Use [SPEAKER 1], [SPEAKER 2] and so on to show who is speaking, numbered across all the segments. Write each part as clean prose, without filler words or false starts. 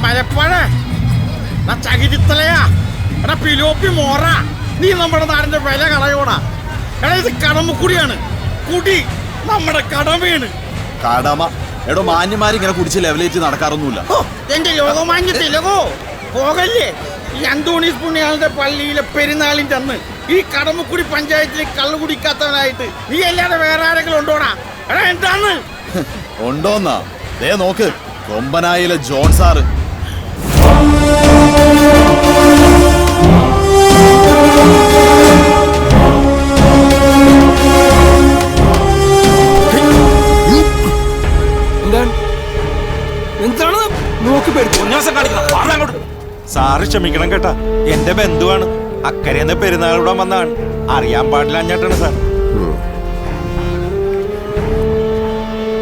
[SPEAKER 1] മലപ്പഴേ ചകിരിത്തലയാ എടാ പിലോപ്പി മോറ, നീ നമ്മുടെ നാടിന്റെ വില കളയോടാ. എടാ ഇത് കടമക്കുടിയാണ്, കുടി നമ്മുടെ കടമയാണ്.
[SPEAKER 2] കടമ എടോ, മാന്യന്മാരിങ്ങനെ കുടിച്ച് ലെവലേറ്റ് നടക്കാറൊന്നുമില്ല.
[SPEAKER 1] എന്റെ ലോകമാന്യ തിലകോ പോകല്ലേ. ഈ അന്തോണീസ് പുണ്യാളന്റെ പള്ളിയിലെ പെരുന്നാളിന്റെ അന്ന് ഈ കടമക്കുടി പഞ്ചായത്തിലെ കള്ളു കുടിക്കാത്തവനായിട്ട് നീ അല്ലാതെ വേറെ ആരെങ്കിലും ഉണ്ടോടാ? എടാ എന്താണ്
[SPEAKER 2] ഉണ്ടോന്നാ? ദേ നോക്ക്, കൊമ്പനായിലെ ജോൺ സാറ്.
[SPEAKER 3] സാറ് ക്ഷമിക്കണം കേട്ടാ, എന്റെ ബന്ധുവാണ്. അക്കരയെന്ന് പെരുന്നാളിവിടെ വന്നാണ്. അറിയാൻ പാടില്ല അഞ്ഞാട്ടാണ് സാർ.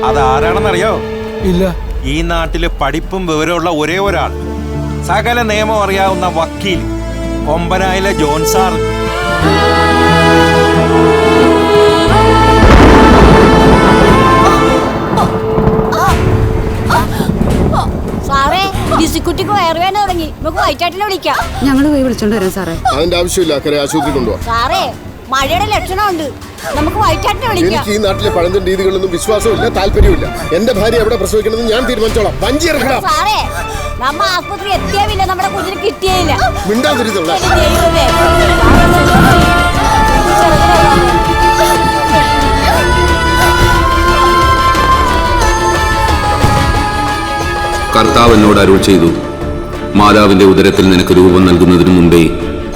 [SPEAKER 3] അതാരാണെന്നറിയോ?
[SPEAKER 4] ഇല്ല.
[SPEAKER 3] ഈ നാട്ടില് പഠിപ്പും വിവരമുള്ള ഒരേ ഒരാൾ, സകല നിയമം അറിയാവുന്ന വക്കീൽ, കൊമ്പനായിലെ ജോൺ സാർ.
[SPEAKER 5] സാറേ, ലിസിക്കുട്ടിക്ക് വയറുവേദന തുടങ്ങി. നമുക്ക് വൈറ്റാട്ടിനെ വിളിക്കാം.
[SPEAKER 6] ഞങ്ങൾ പോയി വിളിച്ചോണ്ട് വരാം സാറേ.
[SPEAKER 7] അതിന്റെ ആവശ്യമില്ല, അക്കരെ ആശുപത്രി കൊണ്ടുപോകാം.
[SPEAKER 5] സാറേ, മഴയുടെ ലക്ഷണമുണ്ട്. നമുക്ക് വൈറ്റാട്ടിനെ വിളിക്കാം.
[SPEAKER 7] എനിക്ക് ഈ നാട്ടിലെ പഴഞ്ചൻ രീതികളൊന്നും വിശ്വാസമില്ല, താല്പര്യമില്ല. എന്റെ ഭാര്യ എവിടെ പ്രസവിക്കണമെന്ന് ഞാൻ തീരുമാനിച്ചോളാം. വഞ്ചി ഇറക്കണം.
[SPEAKER 5] സാറേ, നമ്മ ആസ്പത്രി എത്തിയാവില്ല, നമ്മുടെ കുഞ്ഞിന് കിട്ടിയില്ല.
[SPEAKER 7] മിണ്ടാതിരുന്നുള്ള
[SPEAKER 8] കർത്താവ് എന്നോട് അരുൾ ചെയ്തു, മാതാവിന്റെ ഉദരത്തിൽ നിനക്ക് രൂപം നൽകുന്നതിനു മുമ്പേ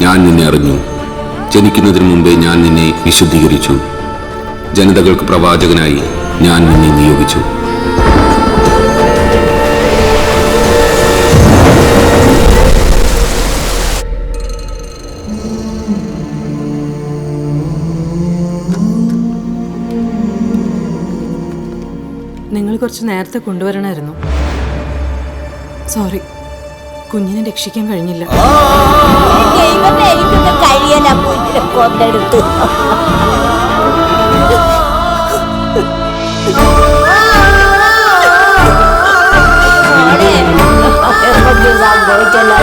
[SPEAKER 8] ഞാൻ നിന്നെ അറിഞ്ഞു, ജനിക്കുന്നതിനു മുമ്പേ ഞാൻ നിന്നെ വിശുദ്ധീകരിച്ചു, ജനതകൾക്ക് പ്രവാചകനായി ഞാൻ നിന്നെ നിയോഗിച്ചു.
[SPEAKER 6] നിങ്ങൾ കുറച്ച് നേരത്തെ കൊണ്ടുവരണമായിരുന്നു. സോറി, കുഞ്ഞിനെ രക്ഷിക്കാൻ കഴിഞ്ഞില്ല.
[SPEAKER 5] കഴിയല കുഞ്ഞിനെ കൊണ്ടെടുത്തു. സംഭവിച്ചല്ലോ.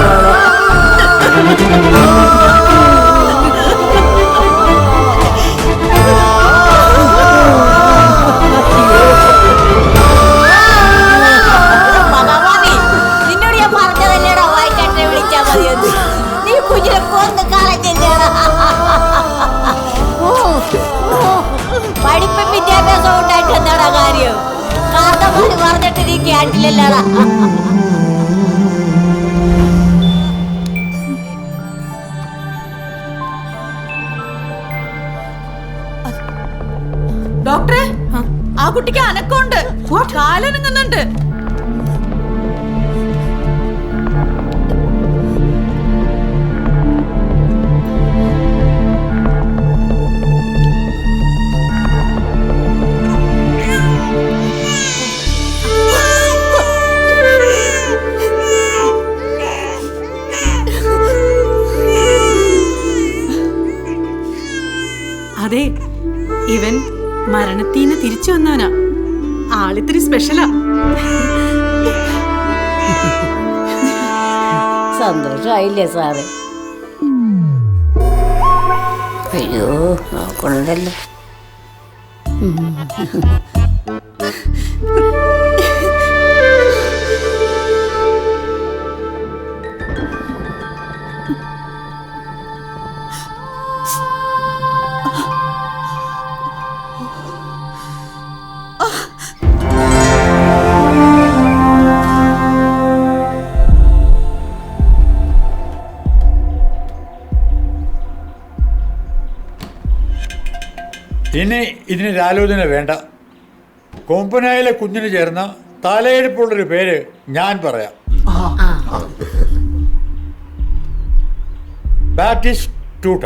[SPEAKER 5] പഠിപ്പും വിദ്യാഭ്യാസം ഉണ്ടായിട്ട് എന്താടാ കാര്യം? കാർത്തമാര് പറഞ്ഞിട്ട് നീ കേട്ടില്ലല്ലോടാ.
[SPEAKER 6] ഡോക്ടറെ, ആ കുട്ടിക്ക് അനക്കമുണ്ട്, കാലനങ്ങുന്നുണ്ട്. അതെ, ഇവൻ മരണത്തിന് തിരിച്ചു വന്നവനാ. ആളിത്തിരി സ്പെഷ്യലാ.
[SPEAKER 5] സന്തോഷമായില്ലേ സാറ്? അയ്യോ, നോക്കണല്ലോ.
[SPEAKER 9] ഇനി ഇതിനൊരാലോചന വേണ്ട. കൊമ്പനായിലെ കുഞ്ഞിന് ചേർന്ന തലയെടുപ്പുള്ളൊരു പേര് ഞാൻ പറയാം. ബാറ്റിസ്റ്റ് ടൂട്ട.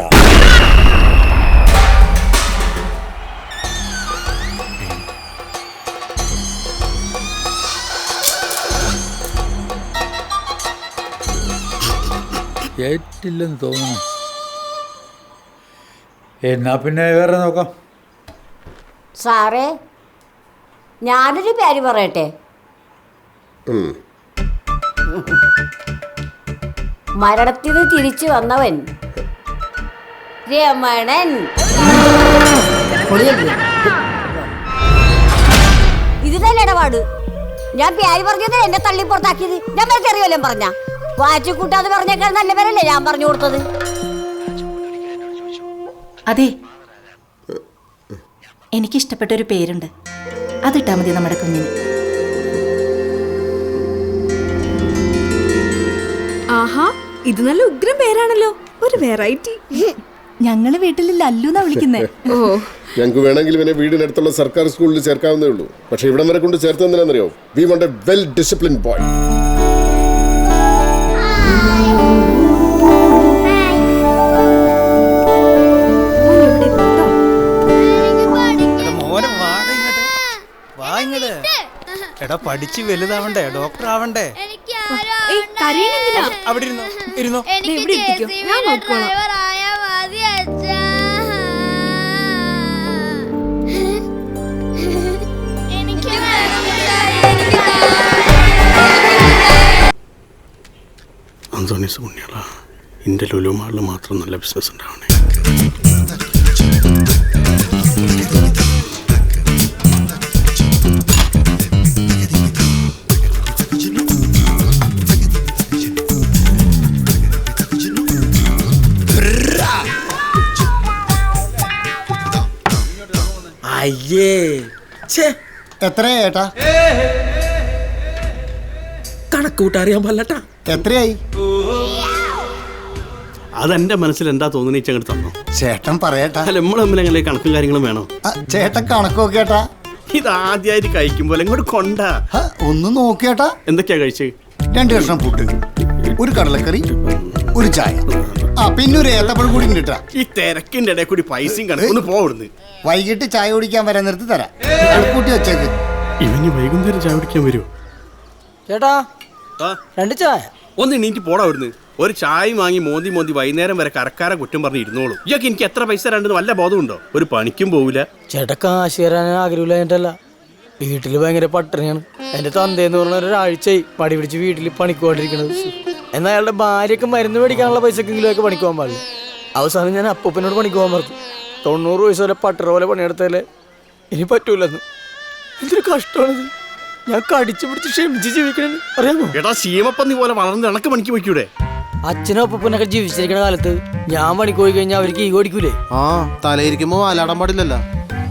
[SPEAKER 9] ഏറ്റില്ലെന്ന് തോന്നുന്നു. എന്നാ പിന്നെ വേറെ നോക്കാം.
[SPEAKER 5] സാറേ, ഞാനൊരു പേര് പറയട്ടെ. മരണത്തിൽ നിന്ന് തിരിച്ചു വന്നവൻ രമണൻ. ഇത് തന്നെ ഇടപാട്. ഞാൻ പ്യാരി പറഞ്ഞത് എന്നെ തള്ളി പുറത്താക്കിയത്. ഞാൻ ചെറിയല്ലോ പറഞ്ഞ വാച്ചുകൂട്ടാന്ന് പറഞ്ഞേക്കാൻ നല്ല പേരല്ലേ ഞാൻ പറഞ്ഞു കൊടുത്തത്.
[SPEAKER 4] അതെ, എനിക്കിഷ്ടപ്പെട്ടൊരു പേരുണ്ട്, അതിട്ടാ മതി നമ്മുടെ കുഞ്ഞിന്.
[SPEAKER 6] ആഹാ, ഇത് നല്ല ഉഗ്രം പേരാണല്ലോ, ഒരു വെറൈറ്റി.
[SPEAKER 4] ഞങ്ങള് വീട്ടിൽ ലല്ലുന്നാ വിളിക്കുന്നേ.
[SPEAKER 6] ഓ,
[SPEAKER 7] ഞങ്ങൾക്ക് വേണമെങ്കിൽ ഇവനെ വീടിനടുത്തുള്ള സർക്കാർ സ്കൂളിൽ ചേർക്കാവുന്നേ ഉള്ളൂ. പക്ഷെ ഇവിടം വരെ കൊണ്ട് ചേർത്തെന്തിനാണെന്നറിയോ? We want a well discipline boy.
[SPEAKER 3] എടാ പഠിച്ച് വലുതാവണ്ടേ, ഡോക്ടർ ആവണ്ടേ? അവിടെ ഇരുന്നോ.
[SPEAKER 6] ഞാൻ നോക്കോളാം.
[SPEAKER 1] അന്തോണീസ് പുണ്യാള, എൻ്റെ ലുലുമാളിൽ മാത്രം നല്ല ബിസിനസ് ഉണ്ടാവണേ.
[SPEAKER 2] അയ്യേ
[SPEAKER 10] എത്രയാ ഏട്ടാ?
[SPEAKER 1] കണക്കൂട്ട് അറിയാൻ പാടില്ലട്ടാ.
[SPEAKER 10] എത്രയായി?
[SPEAKER 1] അതെന്റെ മനസ്സിൽ എന്താ തോന്നുന്നു അങ്ങോട്ട് തന്നോ.
[SPEAKER 10] ചേട്ടൻ പറയട്ടാ.
[SPEAKER 1] അല്ല, നമ്മൾ തമ്മിൽ അങ്ങനെ കണക്കും കാര്യങ്ങളും വേണോ?
[SPEAKER 10] ചേട്ടൻ കണക്കോക്കേട്ടാ.
[SPEAKER 1] ഇത് ആദ്യമായിട്ട് കഴിക്കുമ്പോൾ ഇങ്ങോട്ട് കൊണ്ടാ.
[SPEAKER 10] ഒന്ന് നോക്കിയേട്ടാ.
[SPEAKER 1] എന്തൊക്കെയാ കഴിച്ചത്?
[SPEAKER 10] 2 കഷ്ണം പുട്ട്, ഒരു കടലക്കറി, ഒരു ചായ, പിന്നെ ഒരു ഏത്തപ്പഴം കൂടി കിട്ടാ.
[SPEAKER 1] ഈ തിരക്കിന്റെ ഇടയിൽ കൂടി പൈസയും കണക്കൊന്ന് പോവിടുന്ന്.
[SPEAKER 10] വൈകിട്ട് ചായ കുടിക്കാൻ വരാൻ നിർത്തി തരാം. കൂട്ടി വെച്ചേക്ക്.
[SPEAKER 1] ഇവന് വൈകുന്നേരം ചായ കുടിക്കാൻ വരുമോ?
[SPEAKER 11] ചേട്ടാ 2 ചായ.
[SPEAKER 1] ഒന്ന് എണീറ്റ് പോടാ അവിടുന്ന്. ഒരു ചായ വാങ്ങി മോന്തി വൈകുന്നേരം വരെ കരക്കാരെ കുറ്റം പറഞ്ഞ് ഇരുന്നോളൂ. ഇയാൾക്ക് എനിക്ക് എത്ര പൈസ രണ്ടെന്ന് വല്ല ബോധമുണ്ടോ? ഒരു പണിക്കും പോവില്ല.
[SPEAKER 11] ചേട്ടാ കാശ് തരാൻ ആഗ്രഹമില്ല. എന്നിട്ടല്ല, വീട്ടിൽ ഭയങ്കര പട്ടിണിയാണ്. എന്റെ തന്തേന്ന് പറഞ്ഞ ഒരാഴ്ചയായി പടി പിടിച്ച് വീട്ടിൽ പണിക്ക് പോകാണ്ടിരിക്കണത്. എന്നാൽ അയാളുടെ ഭാര്യക്ക് മരുന്ന് മേടിക്കാനുള്ള പൈസക്കെങ്കിലും ഒക്കെ പണിക്ക് പോകാൻ പാടില്ല. അവസാനം ഞാൻ അപ്പൂപ്പനോട് പണിക്ക് പോകാൻ പറഞ്ഞു. 90 വയസ്സ് വരെ പട്ടറ പോലെ പണിയെടുത്തല്ലേ ഇനി പറ്റൂലെന്ന്. എന്തൊരു കഷ്ടമാണിത്. ഞാൻ കടിച്ചു പിടിച്ച് ക്ഷമിച്ച് ജീവിക്കണെന്ന് അറിയാമോ?
[SPEAKER 1] എടാ, ശീമപ്പന്നി പോലെ വളർന്ന് ഇണക്ക് പണിക്ക് പോയിക്കൂടെ?
[SPEAKER 11] അച്ഛനും അപ്പൂപ്പനൊക്കെ ജീവിച്ചിരിക്കുന്ന കാലത്ത് ഞാൻ പണിക്ക് പോയി കഴിഞ്ഞാൽ അവർക്ക് ഈ ഓടിക്കൂലേ?
[SPEAKER 2] തലയിരിക്കുമ്പോ വാലാടാൻ പാടില്ലല്ലോ.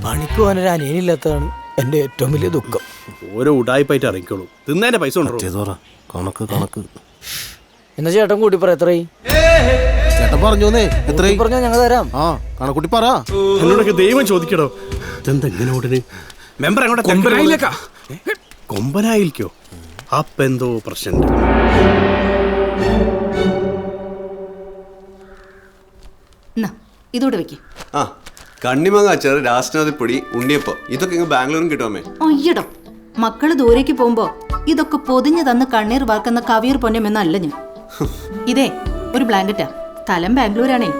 [SPEAKER 11] പണിക്ക് പോകാനൊരു അനിയനില്ലാത്തതാണ് എന്റെ ഏറ്റവും വലിയ ദുഃഖം.
[SPEAKER 1] ഓരോ ഉടായ്പായിട്ട് ഇറങ്ങിക്കോളൂ. തിന്നേന്റെ പൈസ ഉണ്ടോ?
[SPEAKER 2] കണക്ക്
[SPEAKER 11] എന്നാ ചേട്ടൻ കൂട്ടി പറ. എത്രയായി?
[SPEAKER 2] ചേട്ടൻ പറഞ്ഞോന്നേ. എത്രയായി
[SPEAKER 11] പറഞ്ഞാ ഞങ്ങൾ തരാം.
[SPEAKER 2] കണക്കുട്ടി പറ.
[SPEAKER 1] എന്നോടൊക്കെ ദൈവം ചോദിക്കടോ. ഇതെന്തെങ്ങനെ ഉടനെ മെമ്പർ അങ്ങോട്ട് കൊമ്പനായിലേക്കാ? കൊമ്പനായിലേക്കോ? അപ്പെന്തോ പ്രശ്നം.
[SPEAKER 4] ഇതോടെ വെക്ക്.
[SPEAKER 2] കണ്ണിമങ്ങ അച്ചാർ, രാഷ്ട്രീയപ്പൊടി, ഉണ്ണിയപ്പം, ഇതൊക്കെ ഇങ്ങ് ബാംഗ്ലൂരും കിട്ടുമേ.
[SPEAKER 4] അയ്യടോ, മക്കള് ദൂരേക്ക് പോകുമ്പോ ഇതൊക്കെ പൊതിഞ്ഞു തന്ന് കണ്ണീർ വാർക്കുന്ന കവിയർ പൊന്നമെന്നല്ല ഞാൻ. ഇതേ ഒരു ബ്ലാങ്കറ്റാ, സ്ഥലം ബാംഗ്ലൂരാണേ.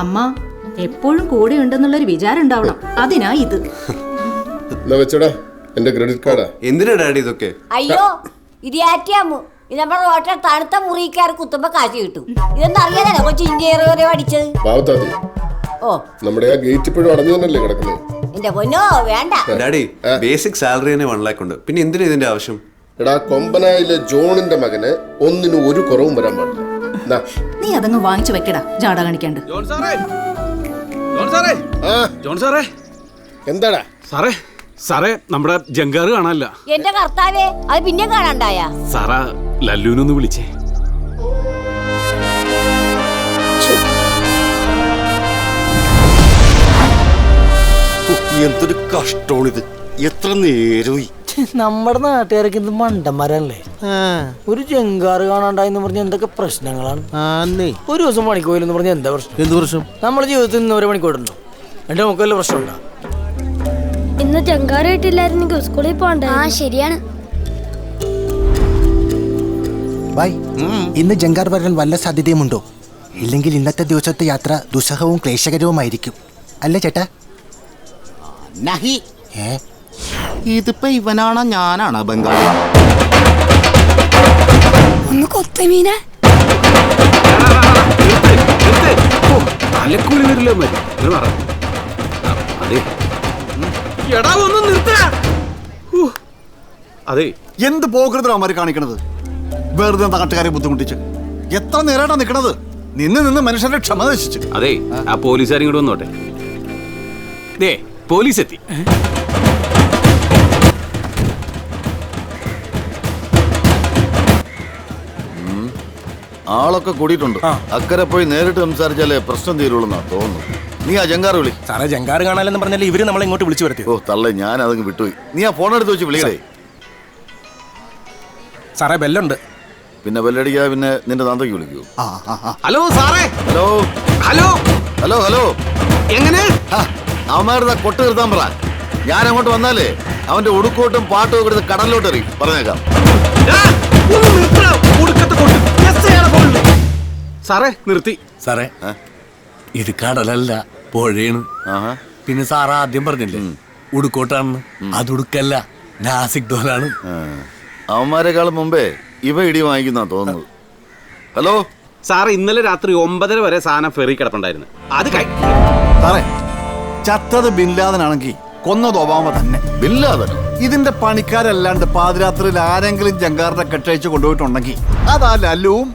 [SPEAKER 4] അമ്മ എപ്പോഴും കൂടെ ഉണ്ടെന്നുള്ളൊരു വിചാരം ഉണ്ടാവണം. അതിനാ ഇത്.
[SPEAKER 7] എന്റെ ക്രെഡിറ്റ് കാർഡാ.
[SPEAKER 2] എന്തിനാ ഡാഡി ഇതൊക്കെ?
[SPEAKER 5] അയ്യോ, ഇത് ATM. ഇത് നമ്മുടെ റോട്ടിൽ തണുത്ത മുറിക്കാർ കുത്തുമ്പോ കാശ് കിട്ടും. ഇതെന്താ അറിയാനോ കൊച്ചു ഇന്ത്യയിൽ പഠിച്ചത്? ഓ,
[SPEAKER 7] നമ്മുടെ ആ ഗേറ്റ് ഇപ്പോഴും അടഞ്ഞു തന്നെയല്ലേ കിടക്കുന്നത്?
[SPEAKER 5] എന്റെ പൊന്നോ വേണ്ട.
[SPEAKER 2] ഡാഡി, ബേസിക് സാലറി തന്നെ 1 lakh ഉണ്ട്. പിന്നെ എന്തിനാ ഇതിന്റെ ആവശ്യം?
[SPEAKER 7] എടാ, കൊമ്പനായിലെ ജോണിന്റെ മകന് ഒന്നിനും ഒരു കുറവും വരാൻ പാടില്ല.
[SPEAKER 4] നീ അതങ്ങ് വാങ്ങിച്ചു വെക്കടാ, ജാട കാണിക്കാണ്ട്.
[SPEAKER 7] എന്താടാ
[SPEAKER 1] സാറേ, നമ്മുടെ ജങ്കാറ് കാണാനില്ല.
[SPEAKER 5] എന്റെ കർത്താവേ, അത് പിന്നെ കാണാണ്ടായ.
[SPEAKER 1] സാറാ ലല്ലൂനൊന്ന് വിളിച്ചേ.
[SPEAKER 10] എന്തൊരു കഷ്ടമാണിത്. എത്ര നേരമായി.
[SPEAKER 11] നമ്മുടെ നാട്ടുകാരൊക്കെ ഇത് മണ്ടന്മാരല്ലേ? ഒരു ജങ്കാറ് കാണാണ്ടായെന്ന് പറഞ്ഞ എന്തൊക്കെ പ്രശ്നങ്ങളാണ്. ഒരു ദിവസം പണിക്ക് പോയില്ലെന്ന് പറഞ്ഞ എന്താ പ്രശ്നം?
[SPEAKER 2] എന്ത് പ്രശ്നം?
[SPEAKER 11] നമ്മുടെ ജീവിതത്തിൽ നിന്ന് ഒരു മണിക്കൂറുണ്ടോ? എന്റെ നമുക്ക് വല്ല പ്രശ്നമുണ്ടോ?
[SPEAKER 12] ഇന്ന് ജങ്കാറ് കിട്ടില്ലായിരുന്നെങ്കിൽ സ്കൂളിൽ പോകണ്ടേ? ശരിയാണ്.
[SPEAKER 10] ഇന്ന് ജങ്കാർ വരാൻ വല്ല സാധ്യതയുമുണ്ടോ? ഇല്ലെങ്കിൽ ഇന്നത്തെ ദിവസത്തെ യാത്ര ദുസ്സഹവും ക്ലേശകരവുമായിരിക്കും അല്ലേ ചേട്ടാ?
[SPEAKER 2] ഇതിപ്പോ ഇവനാണോ ഞാനാണോ ബംഗാളി?
[SPEAKER 12] ഒന്ന് കൊത്തമീന.
[SPEAKER 8] അലക്കൂലി വരില്ല അതെ
[SPEAKER 1] എടാ ഒന്ന് നിർത്തടാ.
[SPEAKER 13] അതെ എന്ത് പോകരുതമാര് കാണിക്കണത്? വെറുതെ നാട്ടുകാരെ ബുദ്ധിമുട്ടിച്ച് എത്ര നേരാട്ടാ നിക്കണത്? നിന്ന് മനുഷ്യന്റെ ക്ഷമ നശിച്ചു.
[SPEAKER 8] അതെ ആ പോലീസുകാരും ഇങ്ങോട്ട് വന്നോട്ടെ. ദേ പോലീസ് എത്തി.
[SPEAKER 13] ആളൊക്കെ കൂടിയിട്ടുണ്ട്. അക്കരെ പോയി നേരിട്ട് സംസാരിച്ചാലേ പ്രശ്നം തീരുള്ളൂ തോന്നുന്നു. നീ ആ ജങ്കാർ വിളി.
[SPEAKER 14] സാറേ ജങ്കാർ കാണാനെന്ന് പറഞ്ഞാൽ ഇവര് നമ്മളെ ഇങ്ങോട്ട് വിളിച്ചു വരുത്തി.
[SPEAKER 13] ഓ തള്ളേ, ഞാൻ അതങ്ങ് വിട്ടുപോയി. നീ ആ ഫോൺ എടുത്ത് വെച്ച് വിളിക്കടേ.
[SPEAKER 14] സാറേ ബെല്ലുണ്ട്.
[SPEAKER 13] പിന്നെ ബെല്ലടിക്കാതെ പിന്നെ നിന്റെ താന്തയ്ക്ക് വിളിക്കൂ.
[SPEAKER 1] ഹലോ സാറേ.
[SPEAKER 13] Hello
[SPEAKER 1] hello
[SPEAKER 13] hello hello.
[SPEAKER 1] എങ്ങനെ
[SPEAKER 13] അവന്മാരുടെ കൊട്ട് നിർത്താൻ പറ. ഞാൻ അങ്ങോട്ട് വന്നാലേ അവന്റെ ഉടുക്കോട്ടും പാട്ടും ഒക്കെ എടുത്ത് കടലിലോട്ട് എറിയും. പറഞ്ഞേക്കാം.
[SPEAKER 1] സാറേ നിർത്തി.
[SPEAKER 14] സാറേ ഇത് കടലല്ല, പുഴയാണ്. പിന്നെ സാറ് ആദ്യം പറഞ്ഞില്ലേ ഉടുക്കോട്ടാണെന്ന്. അത് ഉടുക്കല്ല, നാസിക് ഡോലാണ്.
[SPEAKER 13] അവന്മാരെക്കാളും മുമ്പേ ഇവ ഇടി വാങ്ങിക്കുന്ന തോന്നുന്നത്. ഹലോ
[SPEAKER 8] സാറേ, ഇന്നലെ രാത്രി 9:30 വരെ സാധനം ഫെറി കിടപ്പുണ്ടായിരുന്നു. അത്
[SPEAKER 13] സാറേ, ചത്തത് ബിൻലാദനാണെങ്കിൽ കൊന്നത് ഒബാമ തന്നെ. ബിൻലാദനോ? ഇതിന്റെ പണിക്കാരല്ലാണ്ട് പാതിരാത്രിയിൽ ആരെങ്കിലും ജങ്കാറിനെ കെട്ടയച്ച് കൊണ്ടുപോയിട്ടുണ്ടെങ്കിൽ അതാ ലല്ലുവും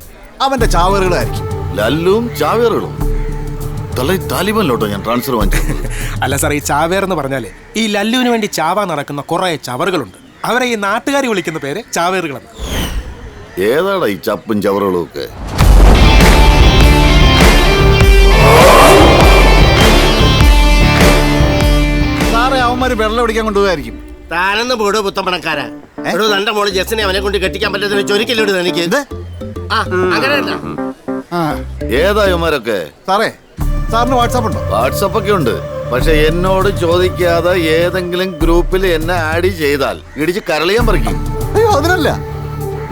[SPEAKER 13] അവന്റെ ചാവേറുകളായിരിക്കും. ലല്ലുവും ചാവേറുകളും? താലിബാനിലോട്ടോ ഞാൻ ട്രാൻസ്ഫർ വാങ്ങിച്ചു.
[SPEAKER 14] അല്ല സാർ, ഈ ചാവേർ എന്ന് പറഞ്ഞാല് ഈ ലല്ലുവിന് വേണ്ടി ചാവാൻ നടക്കുന്ന കുറെ ചവറുകളുണ്ട്. അവരെ ഈ നാട്ടുകാർ വിളിക്കുന്ന പേര് ചാവേറുകളെന്ന്.
[SPEAKER 13] ഏതാടാ ഈ ചപ്പും ചവറുകളും ഒക്കെ? സാറേ, അവന്മാര് വെള്ളം അടിക്കാൻ കൊണ്ടുപോയായിരിക്കും.
[SPEAKER 1] താനെന്ന് പോടോ പുത്തമ്പണക്കാരാ. തന്റെ മോള് ജസ്റ്റിനെ അവനെ കൊണ്ട് കെട്ടിക്കാൻ പറ്റുന്ന ചൊരിക്കല്ലോട് എനിക്ക്. അങ്ങനെ
[SPEAKER 13] ഏതാ ഇവന്മാരൊക്കെ? സാറേ, സാറിന് വാട്സാപ്പ് ഉണ്ടോ? വാട്സാപ്പ് ഒക്കെ ഉണ്ട്. പക്ഷെ എന്നോട് ചോദിക്കാതെ ഏതെങ്കിലും ഗ്രൂപ്പിൽ എന്നെ ആഡ് ചെയ്താൽ ഇടിച്ച് കരളിയാൻ പറിക്കും. അയ്യോ, അതിനല്ല.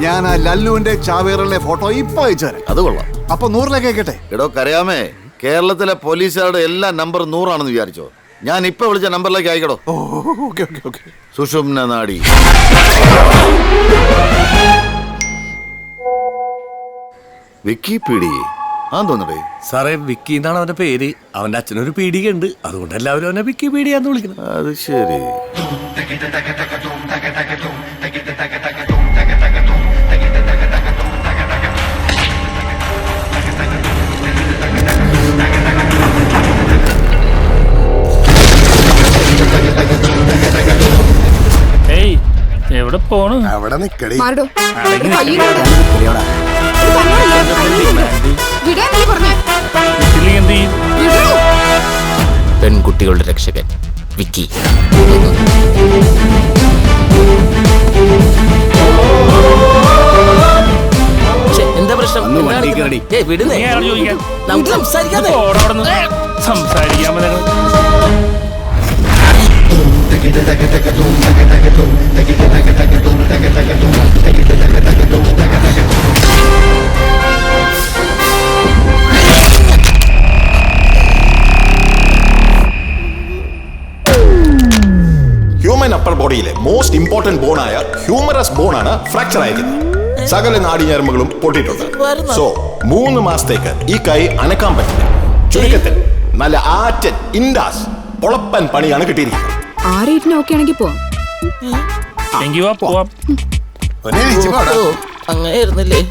[SPEAKER 13] ഞാൻ ആ ലല്ലുവിന്റെ ചാവേറിലെ ഫോട്ടോ ഇപ്പൊ അയച്ചു തരാം. അത് കൊള്ളാം. അപ്പൊ 100 കേട്ടെ. എടോ കരയാമേ, കേരളത്തിലെ പോലീസുകാരുടെ എല്ലാ നമ്പർ 100 ആണെന്ന് വിചാരിച്ചോ? ഞാൻ ഇപ്പൊ വിളിച്ച നമ്പറിലേക്ക് അയക്കടോ. സുഷുമ്ന നാടി. വിക്കിപീഡി ആ തോന്നടേ.
[SPEAKER 14] സാറേ, വിക്കി എന്നാണ് അവന്റെ പേര്. അവന്റെ അച്ഛനൊരു പീഡികയുണ്ട്, അതുകൊണ്ട് എല്ലാവരും അവനെ വിക്കിപീഡിയാന്ന് വിളിക്കുന്നത്.
[SPEAKER 13] അത് ശരി.
[SPEAKER 15] എവിടെ പോണു?
[SPEAKER 10] അവിടെ നിക്കടി.
[SPEAKER 16] പെൺകുട്ടികളുടെ രക്ഷകൻ വിക്കി. എന്താ പ്രശ്നം?
[SPEAKER 15] സംസാരിക്കാൻ
[SPEAKER 17] ഹ്യൂമൻ അപ്പർ ബോഡിയിലെ മോസ്റ്റ് ഇമ്പോർട്ടന്റ് ബോണായ ഹ്യൂമറസ് ബോണാണ് ഫ്രാക്ചർ ആയിരിക്കുന്നത്. സകല നാടിഞരമ്പുകളും പൊട്ടിയിട്ടുണ്ട്. സോ 3 മാസത്തേക്ക് ഈ കൈ അനക്കാൻ പറ്റില്ല. ചുരുക്കത്തിൽ നല്ല ആറ്റൻ ഇൻഡാസ് പൊളപ്പൻ പണിയാണ് കിട്ടിയിരിക്കുന്നത്.
[SPEAKER 16] അങ്ങനെയായിരുന്നല്ലേ?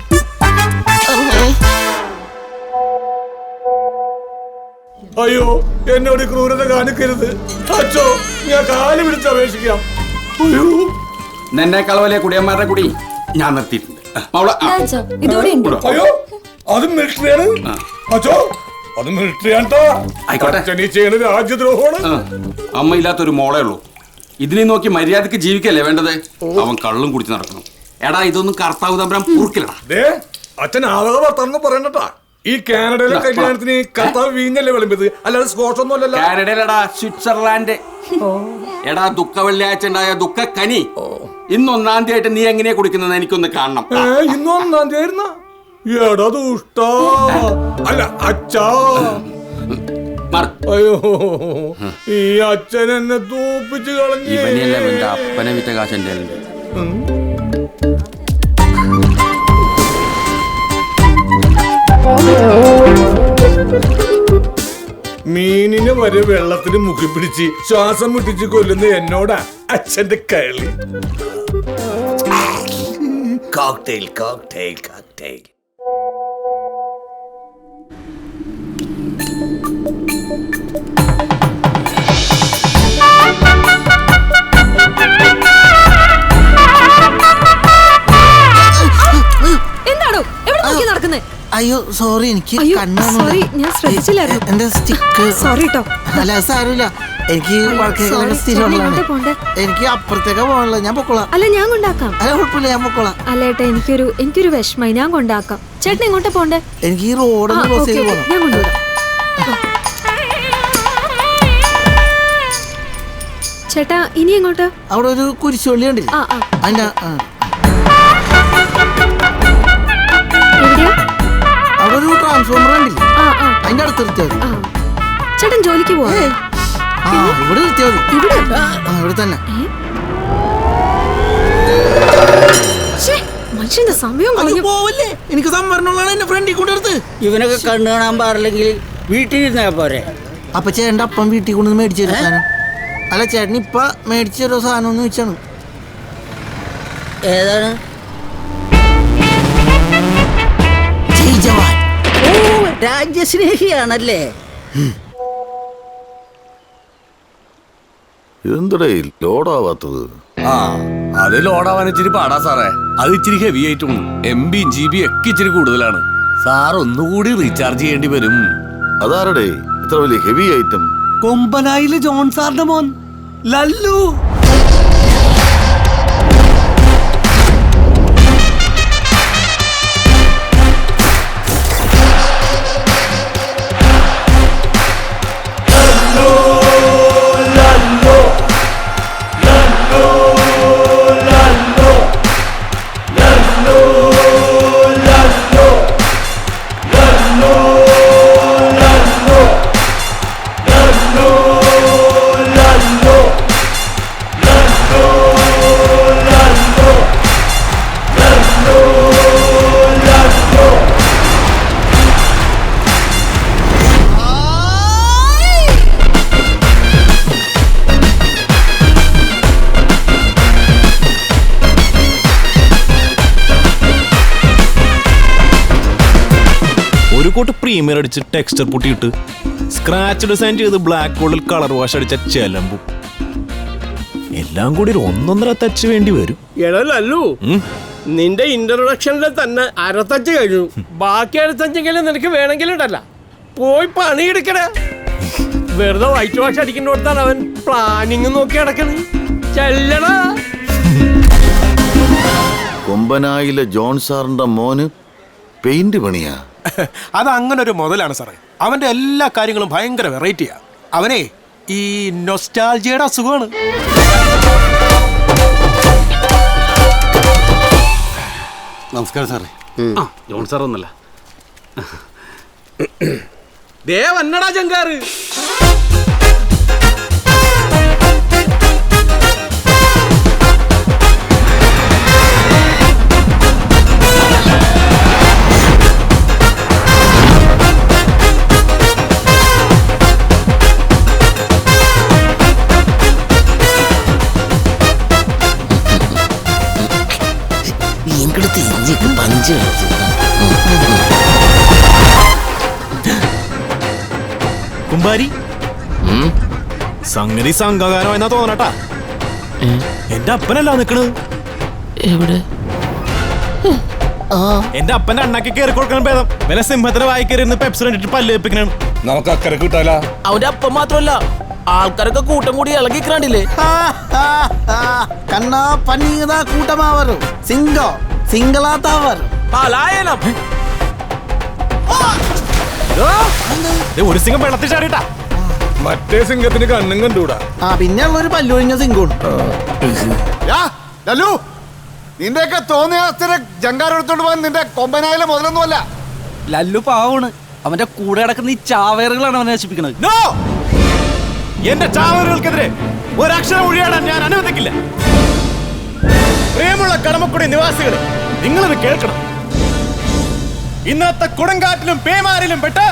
[SPEAKER 9] അയ്യോ, എന്നോട് ക്രൂരത കാണിക്കരുത് അച്ചോ. ഞാൻ കാല് പിടിച്ച് അപേക്ഷിക്കാം.
[SPEAKER 8] എന്നെക്കാൾ വലിയ കുടിയന്മാരുടെ കുടി ഞാൻ നിർത്തിയിട്ടുണ്ട്.
[SPEAKER 9] അയ്യോ, അത് മിലിറ്ററിയാണ് അച്ചോ. അത് മിലിറ്ററിയാട്ടോ.
[SPEAKER 8] ആയിക്കോട്ടെ,
[SPEAKER 9] രാജ്യദ്രോഹമാണ്.
[SPEAKER 8] അമ്മ ഇല്ലാത്തൊരു മോളേ ഉള്ളൂ. ഇതിനെ നോക്കി മര്യാദക്ക് ജീവിക്കല്ലേ വേണ്ടത്? അവൻ കള്ളും കുടിച്ച് നടക്കണം. എടാ, ഇതൊന്നും കർത്താവ് തമ്പുരാൻ പൂർക്കില്ലടാ.
[SPEAKER 9] അച്ഛൻ ആളുക വർത്താനം പറയണ്ടട്ടാ. ഈ കാനഡയിലെ കല്യാണത്തിന് കർത്താവ് വീഞ്ഞല്ലേ വിളമ്പിയത്, അല്ലാതെ സ്കോച്ച് ഒന്നും അല്ലല്ലോ.
[SPEAKER 8] കാനഡയിലടാ, സ്വിറ്റ്സർലാൻഡ്. എടാ, ദുഃഖ വെള്ളിയാഴ്ച ഉണ്ടായ ദുഃഖ കനി ഇന്ന് 1-ാം തീയതി ആയിട്ട് നീ എങ്ങനെയാ കുടിക്കുന്നത് എനിക്കൊന്ന് കാണണം.
[SPEAKER 9] ഇന്ന് 1-ാം തീയതി ആയിരുന്ന? എടാ ദുഷ്ട. അല്ല അച്ഛാ. അയ്യോ, ഈ അച്ഛൻ എന്നെ തൂപ്പിച്ച് കളഞ്ഞു.
[SPEAKER 8] അപ്പനെ വിറ്റ കാശ് എന്റെ
[SPEAKER 9] വരെ വെള്ളത്തിന് മുക്കി പിടിച്ച് ശ്വാസം മുട്ടിച്ച് കൊല്ലുന്ന എന്നോടാ അച്ഛന്റെ കളി.
[SPEAKER 18] Cocktail cocktail cocktail.
[SPEAKER 6] എന്താണോ എവിടെ നോക്കി നടക്കുന്നേ?
[SPEAKER 10] അയ്യോ സോറി, എനിക്ക്
[SPEAKER 6] സോറി, ഞാൻ ശ്രദ്ധിച്ചില്ലായിരുന്നു.
[SPEAKER 10] എന്റെ സ്റ്റിക്ക്.
[SPEAKER 6] സോറി ട്ടോ.
[SPEAKER 10] അല്ല സാരമില്ല, എനിക്ക് സ്ഥിരമുള്ളതാണ്. എനിക്ക് അപ്പുറത്തേക്ക് പോകണല്ലോ, ഞാൻ പൊക്കോളാം.
[SPEAKER 6] അല്ല ഞാൻ കൊണ്ടാക്കാം.
[SPEAKER 10] അല്ല കുഴപ്പമില്ല, ഞാൻ പൊക്കോളാം.
[SPEAKER 6] അല്ല ഏട്ടാ, എനിക്കൊരു വിഷമായി, ഞാൻ കൊണ്ടാക്കാം. ചേട്ടൻ എങ്ങോട്ടാ പോണ്ടേ?
[SPEAKER 10] എനിക്ക് ഈ റോഡൊന്ന് ക്രോസ് ചെയ്ത് പോകണം.
[SPEAKER 6] ഞാൻ കൊണ്ടുവിടാം. ചേട്ടാ ഇനി എങ്ങോട്ടാ?
[SPEAKER 10] അവിടെ ഒരു കുരിശുപള്ളി കണ്ടില്ലേ? അതിന്റെ അവിടെ ഒരു ട്രാൻസ്ഫോമർ കണ്ടില്ലേ? അതിന്റെ അടുത്ത് നിർത്തിയാൽ മതി.
[SPEAKER 6] ചേട്ടൻ ജോലിക്ക് പോവാ?
[SPEAKER 10] ഇവിടെ നിർത്തിയാൽ മതി. ഇവിടെ തന്നെ.
[SPEAKER 6] മനുഷ്യന്റെ സമയം
[SPEAKER 10] പോവല്ലേ? എനിക്ക് സംവരണമുള്ളതാണ് എന്റെ ഫ്രണ്ടിൽ കൊണ്ടെടുത്ത്.
[SPEAKER 1] ഇവനൊക്കെ കണ്ണു കാണാൻ പാടില്ലെങ്കിൽ വീട്ടിലിരുന്നാ പോരെ?
[SPEAKER 10] അപ്പൊ ചേട്ടൻ്റെ അപ്പം വീട്ടിൽ കൊണ്ടുവന്ന് മേടിച്ചു തരും സാധനം. അല്ല ചേട്ടൻ ഇപ്പൊ മേടിച്ചു തരോ സാധനം എന്ന് വെച്ചാണ്.
[SPEAKER 1] ഏതാണ്? രാജ്യസ്നേഹിയാണല്ലേ?
[SPEAKER 13] ഇതെന്തടേ ലോഡാവാത്തത്?
[SPEAKER 18] അത് ലോഡാവാൻ ഇച്ചിരി പാടാ സാറേ. അത് ഇച്ചിരി ഹെവി ആയിട്ടും MB GB ഒക്കെ ഇച്ചിരി കൂടുതലാണ്. സാർ ഒന്നുകൂടി റീചാർജ് ചെയ്യേണ്ടി വരും.
[SPEAKER 13] അതാരടേ ഇത്ര വലിയ ഹെവി ഐറ്റം?
[SPEAKER 18] കൊമ്പനായില് ജോൺ സാറിന്റെ മോൻ ലല്ലു.
[SPEAKER 19] പ്രീമിയർ അടിച്ച് ടെക്സ്ചർ പൊട്ടിയിട്ട് സ്ക്രാച്ച് ഡിസൈൻ ചെയ്ത് ബ്ലാക്ക് ഗോൾഡിൽ കളർ വാഷ് അടിച്ച ചെലമ്പും എല്ലാം കൂടി ഒരു 1.5 ടച്ച് വേണ്ടി വരും.
[SPEAKER 11] എടല്ലു നിന്റെ ഇൻട്രൊഡക്ഷനിൽ തന്നെ അരത്തച്ച് കഴിഞ്ഞു. ബാക്കി അരത്തച്ചെങ്കിലും നിനക്ക് വേണമെങ്കിലും ഉണ്ടല്ല, പോയി പണിയെടുക്കണ. വെറുതെ വൈറ്റ് വാഷ് അടിക്കുന്നോടത്താണ് അവൻ പ്ലാനിങ് നോക്കി നടക്കണത്. ചെല്ലടാ.
[SPEAKER 13] കൊമ്പനായിലെ ജോൺ സാറിന്റെ മോന് പെയിന്റ് പണിയാ.
[SPEAKER 14] അത് അങ്ങനെ ഒരു മുതലാണ് സാറേ. അവന്റെ എല്ലാ കാര്യങ്ങളും ഭയങ്കര വെറൈറ്റിയാ. അവനെ ഈ നൊസ്റ്റാൾജിയുടെ അസുഖമാണ്.
[SPEAKER 18] നമസ്കാരം സാറേ. ജോൺ സാർ ഒന്നല്ല,
[SPEAKER 11] ദേവന്നടാ ജങ്കാറ്.
[SPEAKER 19] കുമ്പാരി സംഗതി സംഘകാരം എന്നാ തോന്നട്ടാ. എന്റെ അപ്പനല്ല നിക്കണത്.
[SPEAKER 16] എവിടെ?
[SPEAKER 19] എന്റെ അപ്പന്റെ അണ്ണാക്കി കയറി കൊടുക്കണം ഭേദം വില സിംഹത്തിന് വായിക്കരുന്ന് പെപ്സി കണ്ടിട്ട് പല്ല് വെപ്പിക്കണം.
[SPEAKER 9] നമുക്ക് അക്കരെ കിട്ടാല.
[SPEAKER 16] അവന്റെ അപ്പം മാത്രമല്ല, ആൾക്കാരൊക്കെ കൂട്ടം കൂടി ഇളകിക്കണ്ടില്ലേ?
[SPEAKER 10] കണ്ണാ പനീതാ കൂട്ടമാവരു സിംഗോ സിംഗളാത്താവർ
[SPEAKER 16] പലായനം.
[SPEAKER 19] ഒരു സിംഗം വെള്ളത്തിൽ ചാടിട്ടാ.
[SPEAKER 9] മറ്റേ സിംഗത്തിന് കണ്ണും കണ്ടൂടാ.
[SPEAKER 10] പിന്നെ ഉള്ളൊരു പല്ലൊഴിഞ്ഞ സിംഗോണ്.
[SPEAKER 13] നിന്റെയൊക്കെ തോന്നിയ ജങ്കാരെടുത്തോണ്ട് പോകാൻ നിന്റെ കൊമ്പനായാലും മുതലൊന്നുമല്ല.
[SPEAKER 16] ലല്ലു പാവാണ്. അവന്റെ കൂടെ കിടക്കുന്ന ഈ ചാവേറുകളാണ് അവനെ നശിപ്പിക്കുന്നത്.
[SPEAKER 19] എന്റെ ചാവേറുകൾക്കെതിരെ ഒരക്ഷരം ഒഴിയാടാൻ ഞാൻ അനുവദിക്കില്ല. പ്രിയമുള്ള കടമക്കുടി നിവാസികളെ, നിങ്ങളിത് കേൾക്കണം. ഇന്നത്തെ കൊടുങ്കാറ്റിലും പേമാരിലും പെട്ട്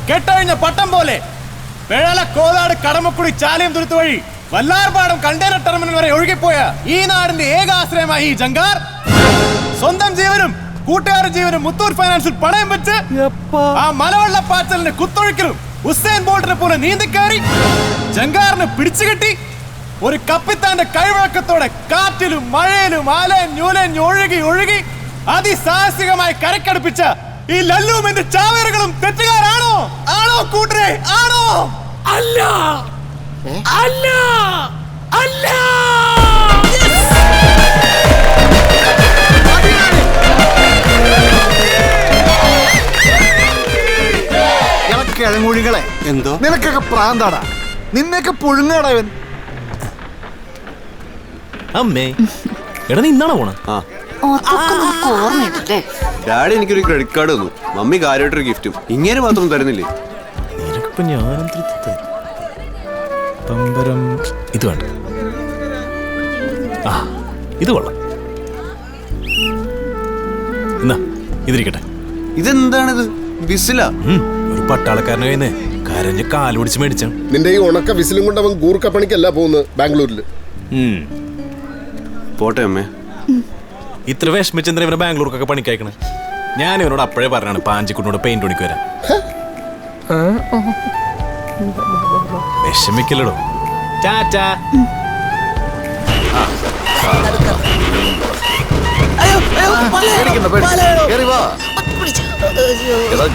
[SPEAKER 19] കെട്ടഴിഞ്ഞ പട്ടം പോലെ
[SPEAKER 14] വേഴാല കോതാട് കടമക്കുടി ചാലയം തുരുത്ത് വഴി വല്ലാർപാടം കണ്ടെയ്നർ ടെർമിനൽ വരെ ഒഴുകിപ്പോയ ഈ നാടിന്റെ ഏക ആശ്രയമായി ഈ ജങ്കാർ സ്വന്തം ജീവനും കൂട്ടുകാരുടെ ജീവനും മുത്തൂർ ഫൈനാൻസിൽ പണയം വെച്ച് ആ മലവെള്ളപ്പാച്ചലിന്റെ കുത്തൊഴുക്കിലും ഉസൈൻ ബോൾട്ടിനെ പോലെ നീന്തിക്കയറി ജങ്കാറിനെ പിടിച്ചുകെട്ടി ഒരു കപ്പിത്താന്റെ കൈവഴക്കത്തോടെ കാറ്റിലും മഴയിലും ആലഞ്ഞൂലഞ്ഞ് ഒഴുകി ഒഴുകി അതിസാഹസികമായി കരക്കടുപ്പിച്ച ഈ ലല്ലും എന്റെ ചാവേറുകളും തെറ്റുകാരാണോ? ആണോ കൂട്ടരെ? ആണോ? അല്ല അല്ല അല്ല.
[SPEAKER 20] കിഴങ്ങുഴികളെ എന്തോ നിനക്കൊക്കെ പ്രാന്താടാ, നിന്നെയൊക്കെ പുഴുങ്ങാടാ ഇവൻ.
[SPEAKER 19] അമ്മേ എടാ നീ ഇന്നാണോ പോണ?
[SPEAKER 2] ഡാഡി എനിക്കൊരു ക്രെഡിറ്റ് കാർഡ് തന്നു, മമ്മി കാര്യമായിട്ടൊരു ഗിഫ്റ്റും. ഇങ്ങനെ മാത്രം തരുന്നില്ലേ?
[SPEAKER 19] നിനക്കിപ്പോ ഞാൻ പമ്പരം ഇത് വേണ്ട. ആ ഇത് കൊള്ളാം. എന്നാ ഇതിരിക്കട്ടെ.
[SPEAKER 2] ഇതെന്താണിത്? വിസില?
[SPEAKER 19] ഒരു പട്ടാളക്കാരനെ കയ്യിൽ കരഞ്ഞ് കാലുപിടിച്ച് മേടിച്ചാണ്.
[SPEAKER 7] നിന്റെ ഈ ഉണക്ക വിസിലും കൊണ്ട് അവൻ ഗൂർക്ക പണിക്കല്ല പോകുന്നത് ബാംഗ്ലൂരിൽ.
[SPEAKER 2] പോട്ടെ അമ്മേ.
[SPEAKER 19] ഇത്ര വിഷമിച്ചെന്തിനാ ഇവരെ ബാംഗ്ലൂർക്കൊക്കെ പണിക്കയക്കണേ? ഞാൻ ഇവനോട് അപ്പോഴേ പറഞ്ഞാണ് പാഞ്ചിക്കുട്ടിനോട് പെയിന്റ് പണിക്ക് വരാൻ. വിഷമിക്കല്ലോ. ടാറ്റാ.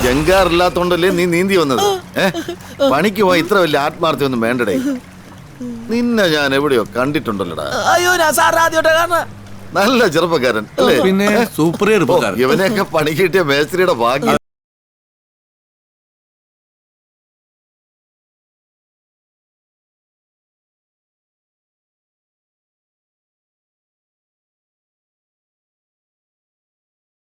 [SPEAKER 13] ജങ്കാറില്ലാത്തോണ്ടല്ലേ നീ നീന്തി വന്നത്? പണിക്ക് പോയി ഇത്ര വലിയ ആത്മാർത്ഥ്യം ഒന്നും വേണ്ടടേ. നിന്നെ ഞാൻ എവിടെയോ കണ്ടിട്ടുണ്ടല്ലോടാ.
[SPEAKER 11] അയ്യോ ഞാൻ സാർ ആദ്യമായിട്ടാ കാണുന്നത്.
[SPEAKER 13] നല്ല ചെറുപ്പക്കാരൻ അല്ലേ?
[SPEAKER 18] പിന്നെ സൂപ്പർ ചെറുപ്പക്കാരൻ.
[SPEAKER 13] ഇവനെയൊക്കെ പണി കിട്ടിയ മേസ്ത്രിയുടെ ഭാഗ്യം.